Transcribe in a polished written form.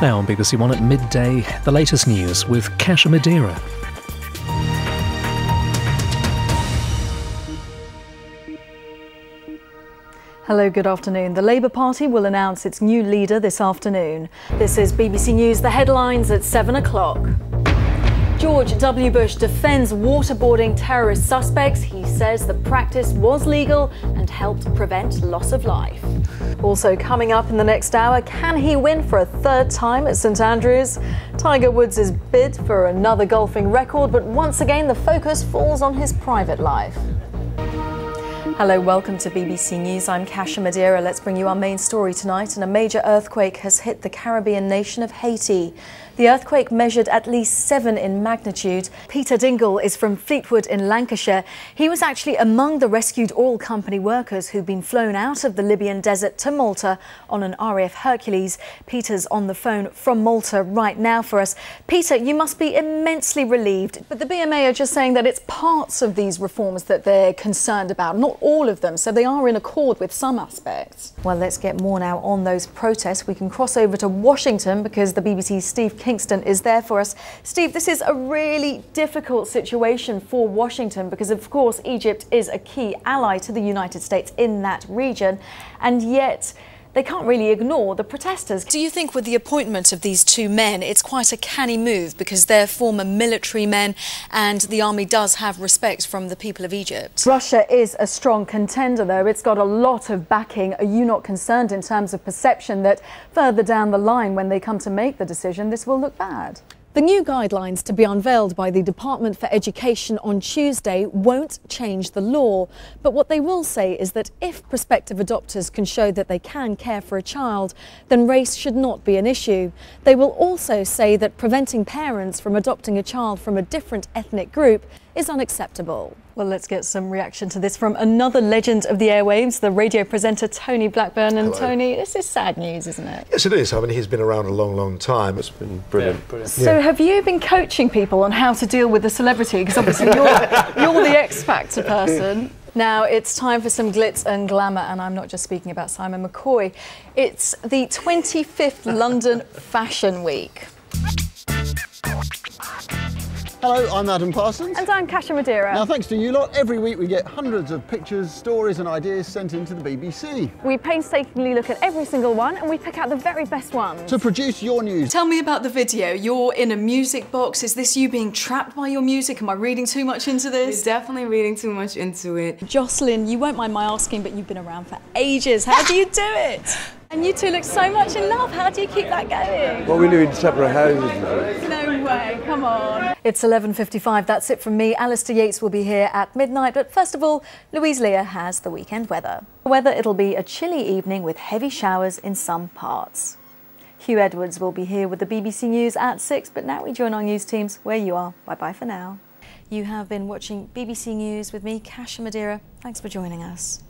Now on BBC One at midday, the latest news with Kasia Madera. Hello, good afternoon. The Labour Party will announce its new leader this afternoon. This is BBC News, the headlines at 7 o'clock. George W. Bush defends waterboarding terrorist suspects. He says the practice was legal and helped prevent loss of life. Also coming up in the next hour, can he win for a third time at St Andrews? Tiger Woods' bid for another golfing record, but once again the focus falls on his private life. Hello, welcome to BBC News. I'm Kasia Madera. Let's bring you our main story tonight. And a major earthquake has hit the Caribbean nation of Haiti. The earthquake measured at least 7 in magnitude. Peter Dingle is from Fleetwood in Lancashire. He was actually among the rescued oil company workers who've been flown out of the Libyan desert to Malta on an RAF Hercules. Peter's on the phone from Malta right now for us. Peter, you must be immensely relieved. But the BMA are just saying that it's parts of these reforms that they're concerned about, not all of them, so they are in accord with some aspects. Well, let's get more now on those protests. We can cross over to Washington because the BBC's Steve Kingston is there for us. Steve, this is a really difficult situation for Washington because, of course, Egypt is a key ally to the United States in that region, and yet they can't really ignore the protesters. Do you think with the appointment of these two men, it's quite a canny move because they're former military men and the army does have respect from the people of Egypt? Russia is a strong contender, though. It's got a lot of backing. Are you not concerned in terms of perception that further down the line, when they come to make the decision, this will look bad? The new guidelines to be unveiled by the Department for Education on Tuesday won't change the law. But what they will say is that if prospective adopters can show that they can care for a child, then race should not be an issue. They will also say that preventing parents from adopting a child from a different ethnic group is unacceptable. Well, let's get some reaction to this from another legend of the airwaves, the radio presenter Tony Blackburn. And Hello. Tony, this is sad news, isn't it? Yes, it is. I mean, he's been around a long, long time. It's been brilliant. Yeah, brilliant. So have you been coaching people on how to deal with the celebrity? Because obviously you're the X Factor person. Now it's time for some glitz and glamour, and I'm not just speaking about Simon McCoy. It's the 25th London Fashion Week. Hello, I'm Adam Parsons. And I'm Kasia Madera. Now, thanks to you lot, every week we get hundreds of pictures, stories and ideas sent into the BBC. We painstakingly look at every single one and we pick out the very best ones. To produce your news. Tell me about the video. You're in a music box. Is this you being trapped by your music? Am I reading too much into this? You're definitely reading too much into it. Jocelyn, you won't mind my asking, but you've been around for ages. How do you do it? And you two look so much in love. How do you keep that going? Well, we live in separate houses. No way, come on. It's 11:55, that's it from me. Alistair Yates will be here at midnight, but first of all, Louise Leah has the weekend weather. Weather, it'll be a chilly evening with heavy showers in some parts. Hugh Edwards will be here with the BBC News at 6, but now we join our news teams where you are. Bye-bye for now. You have been watching BBC News with me, Kasia Madera. Thanks for joining us.